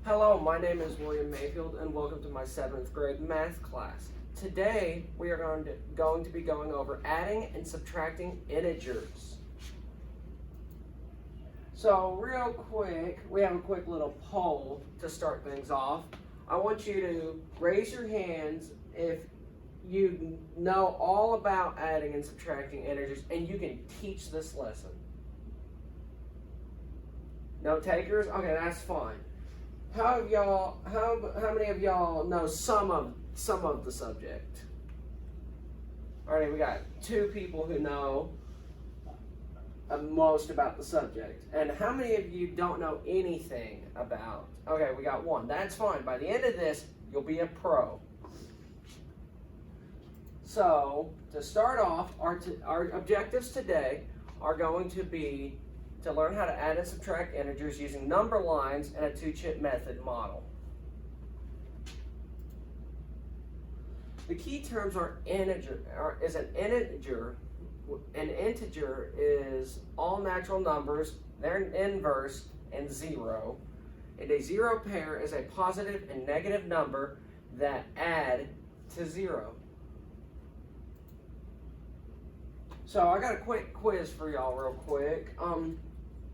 Hello, my name is William Mayfield and welcome to my 7th grade math class. Today we are going to be going over adding and subtracting integers. So real quick, we have a quick little poll to start things off. I want you to raise your hands if you know all about adding and subtracting integers and you can teach this lesson. No takers? Okay, that's fine. How many of y'all know some of the subject? Alright, we got 2 people who know most about the subject. And how many of you don't know anything about? Okay, we got 1. That's fine. By the end of this, you'll be a pro. So, to start off, our objectives today are going to be to learn how to add and subtract integers using number lines and a 2-chip method model. The key terms are integer. An integer is all natural numbers, their inverse, and 0. And a 0 pair is a positive and negative number that add to 0. So I got a quick quiz for y'all real quick.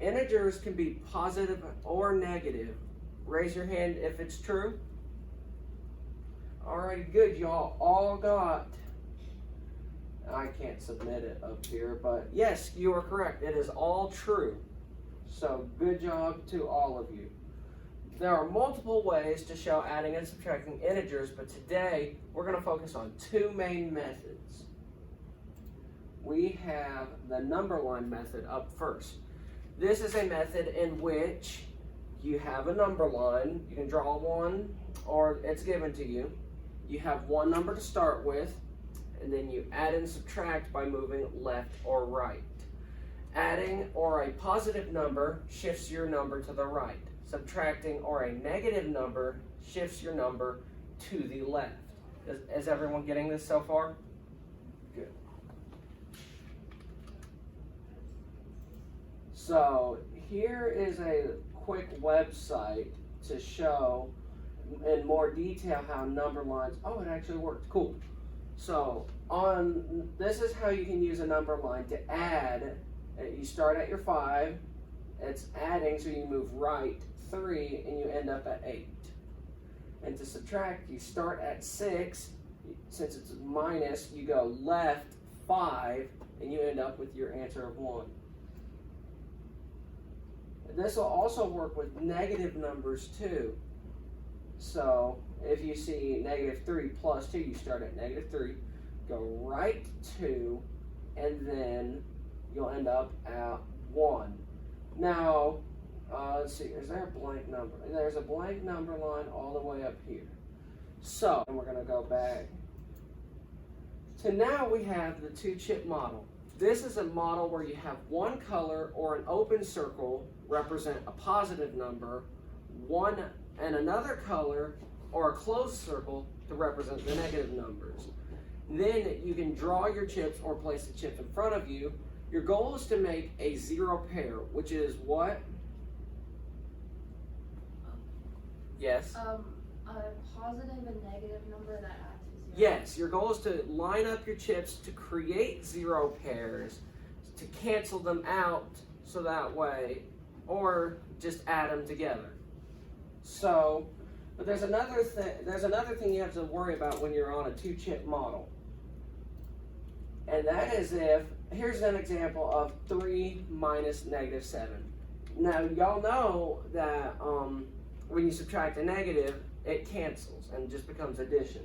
Integers can be positive or negative. Raise your hand if it's true. Alright, good. Y'all all got, I can't submit it up here, but yes, you are correct. It is all true. So good job to all of you. There are multiple ways to show adding and subtracting integers, but today we're going to focus on 2 main methods. We have the number line method up first. This is a method in which you have a number line. You can draw one or it's given to you. You have one number to start with, and then you add and subtract by moving left or right. Adding or a positive number shifts your number to the right. Subtracting or a negative number shifts your number to the left. Is everyone getting this so far? Good. So here is a quick website to show in more detail how number lines, oh, it actually worked, cool. So this is how you can use a number line to add. You start at your 5, it's adding, so you move right 3 and you end up at 8. And to subtract, you start at 6, since it's minus, you go left 5 and you end up with your answer of 1. This will also work with negative numbers too. So if you see negative 3 plus 2, you start at negative 3, go right 2, and then you'll end up at 1. Now, let's see, is there a blank number? There's a blank number line all the way up here. So, and we're going to go back. So now we have the 2-chip model. This is a model where you have one color or an open circle represent a positive number, one and another color or a closed circle to represent the negative numbers. Then you can draw your chips or place the chip in front of you. Your goal is to make a 0 pair, which is what? Yes? A positive and negative number that add to 0. Yes, your goal is to line up your chips to create 0 pairs, to cancel them out so that way, or just add them together. So, but there's another thing you have to worry about when you're on a 2-chip model. And that is here's an example of 3 minus negative 7. Now, y'all know that when you subtract a negative, it cancels and just becomes addition.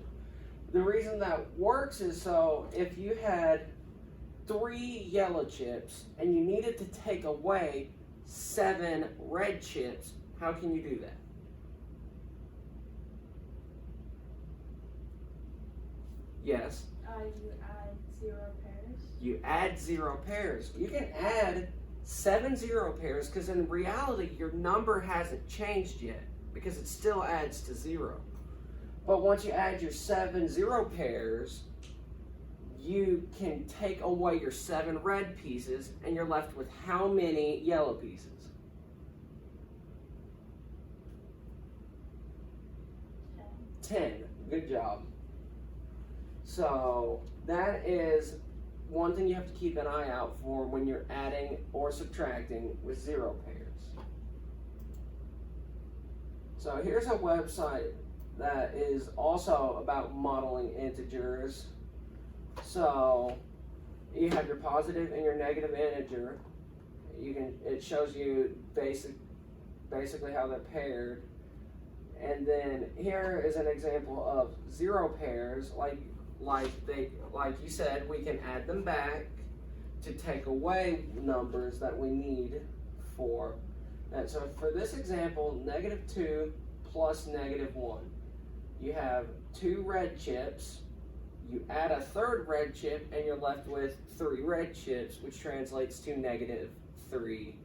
The reason that works is so if you had 3 yellow chips and you needed to take away 7 red chips, how can you do that? Yes? You add 0 pairs. You add 0 pairs. You can add 7 0 pairs because in reality your number hasn't changed yet because it still adds to 0. But once you add your 7 0 pairs, you can take away your 7 red pieces and you're left with how many yellow pieces? 10. Good job. So that is one thing you have to keep an eye out for when you're adding or subtracting with zero pairs. So here's a website that is also about modeling integers. So you have your positive and your negative integer. It shows you basically how they're paired. And then here is an example of zero pairs. Like you said, we can add them back to take away numbers that we need for. And so for this example, -2 plus -1. You have 2 red chips. You add a third red chip, and you're left with 3 red chips, which translates to -3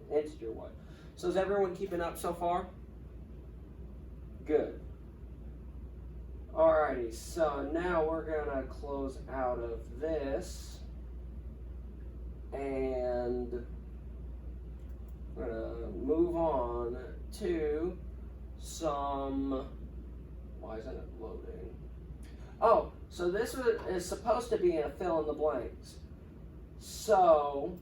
integer one. So is everyone keeping up so far? Good. Alrighty, so now we're gonna close out of this, and we're gonna move on to some. Why isn't it loading? Oh, so this is supposed to be in a fill in the blanks. So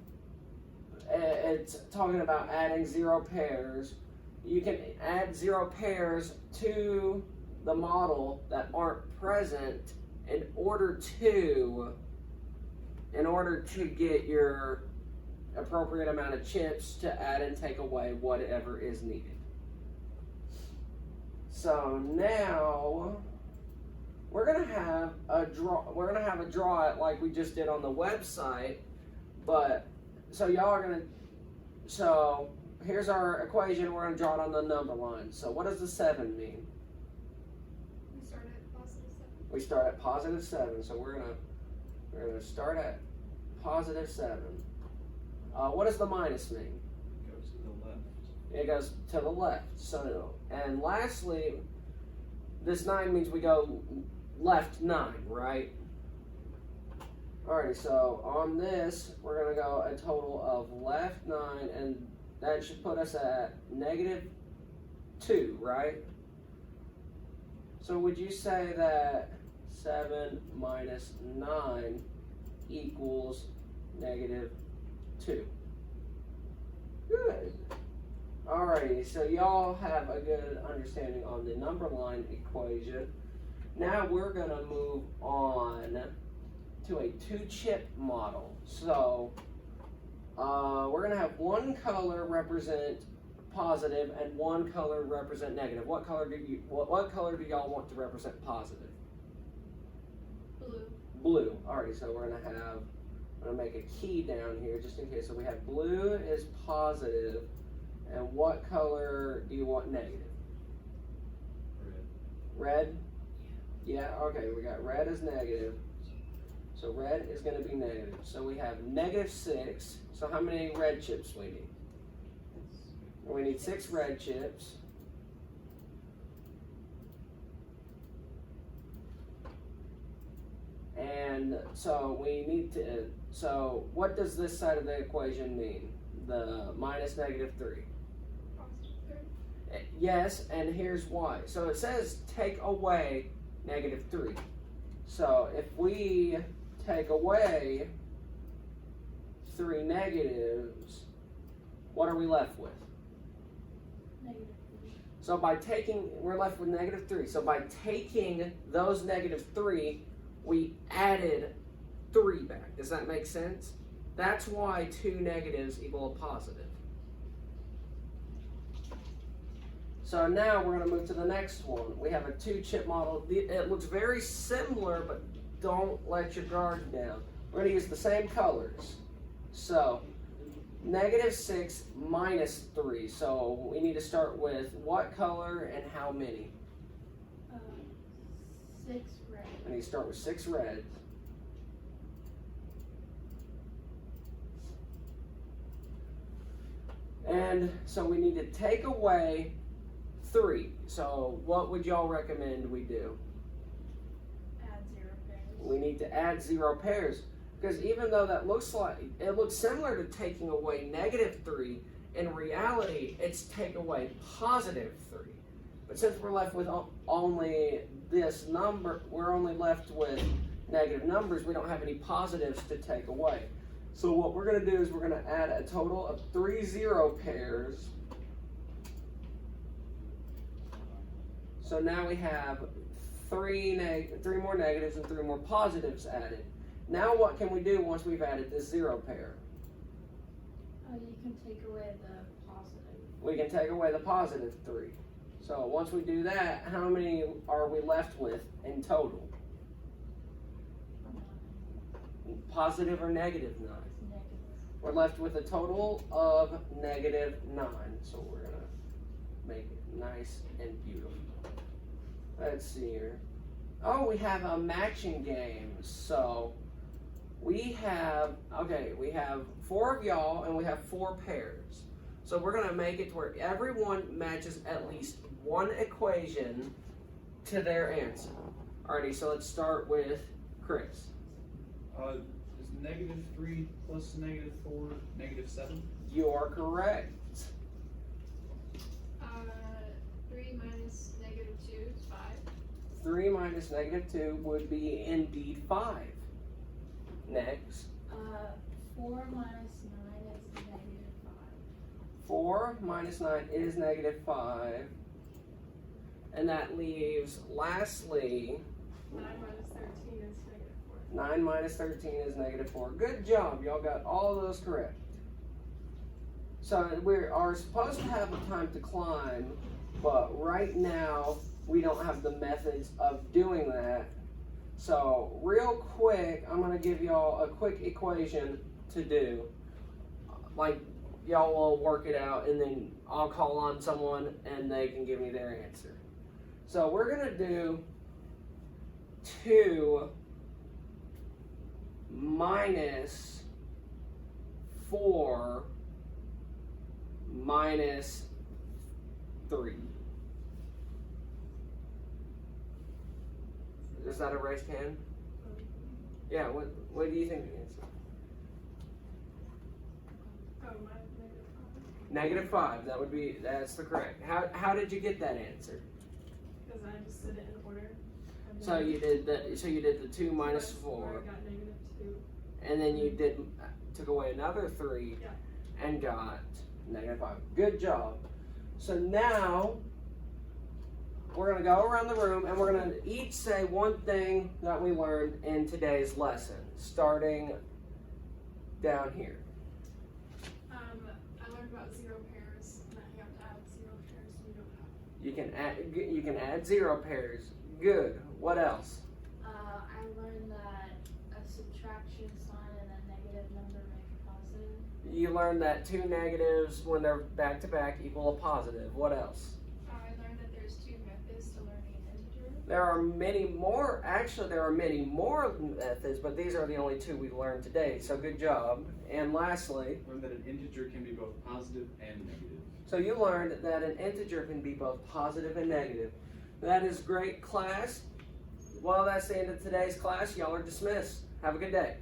it's talking about adding zero pairs. You can add 0 pairs to the model that aren't present in order to get your appropriate amount of chips to add and take away whatever is needed. So now we're gonna have a draw. We're gonna have a draw it like we just did on the website, but so y'all are gonna. So here's our equation. We're gonna draw it on the number line. So what does the 7 mean? We start at +7. We start at +7. So we're gonna start at +7. What does the minus mean? It goes to the left. It goes to the left. So, and lastly, this 9 means we go left 9, right? Alrighty, so on this, we're gonna go a total of left 9, and that should put us at -2, right? So would you say that 7 minus 9 equals -2? Good. Alrighty, so y'all have a good understanding on the number line equation. Now we're gonna move on to a 2-chip model. So we're gonna have one color represent positive and one color represent negative. What color do y'all want to represent positive? Blue. Blue. Alrighty, so we're gonna make a key down here just in case. So we have blue is positive, and what color do you want negative? Red. Red? Yeah, okay, we got red is negative. So red is gonna be negative. So we have -6. So how many red chips we need? We need 6 red chips. And so we need to, so what does this side of the equation mean? The minus -3. Yes, and here's why. So it says take away -3. So if we take away 3 negatives, what are we left with? -3. So by taking, we're left with -3. So by taking those -3, we added 3 back. Does that make sense? That's why 2 negatives equal a positive. So now we're going to move to the next one. We have a 2-chip model. It looks very similar, but don't let your guard down. We're going to use the same colors. So -6 minus 3. So we need to start with what color and how many? 6 red. I need to start with 6 reds. And so we need to take away 3. So what would y'all recommend we do? Add 0 pairs. We need to add 0 pairs. Because even though that looks similar to taking away -3, in reality it's take away +3. But since we're left with only this number, we're only left with negative numbers, we don't have any positives to take away. So what we're going to do is we're going to add a total of 3 zero pairs. So now we have three more negatives and 3 more positives added. Now what can we do once we've added this zero pair? You can take away the positive. We can take away the positive 3. So once we do that, how many are we left with in total? Positive or negative 9? Negative. We're left with a total of negative 9. So we're going to make it nice and beautiful. Let's see here. Oh, we have a matching game. So we have 4 of y'all and we have 4 pairs. So we're going to make it to where everyone matches at least one equation to their answer. Alrighty, so let's start with Chris. Is -3 plus -4 -7? You are correct. 3 minus -2 is 5. 3 minus -2 would be indeed 5. Next. 4 minus 9 is -5. 4 minus 9 is -5. And that leaves, lastly, 9 minus 13 is -4. 9 minus 13 is -4. Good job. Y'all got all of those correct. So we are supposed to have a time to climb, but right now we don't have the methods of doing that. So real quick, I'm going to give y'all a quick equation to do. Like, y'all will work it out and then I'll call on someone and they can give me their answer. So we're going to do 2 minus 4 minus 3. Is that a raised hand? Yeah, what do you think the answer? Oh, minus -5. -5, that's the correct. How did you get that answer? Because I just did it in order. So you did the 2 minus 4. I got -2. And then you took away another 3 Yeah. and got -5. Good job. So now we're going to go around the room and we're going to each say one thing that we learned in today's lesson, starting down here. I learned about 0 pairs, and that you have to add 0 pairs so you don't have. You can add 0 pairs. Good. What else? I learned that a subtraction sign and a negative number make a positive. You learned that 2 negatives when they're back to back equal a positive. What else? I learned that there's 2 methods to learning an integer. There are many more. Actually, there are many more methods, but these are the only 2 we've learned today. So good job. And lastly, Learned that an integer can be both positive and negative. so you learned that an integer can be both positive and negative. That is great, class. Well, that's the end of today's class. Y'all are dismissed. Have a good day.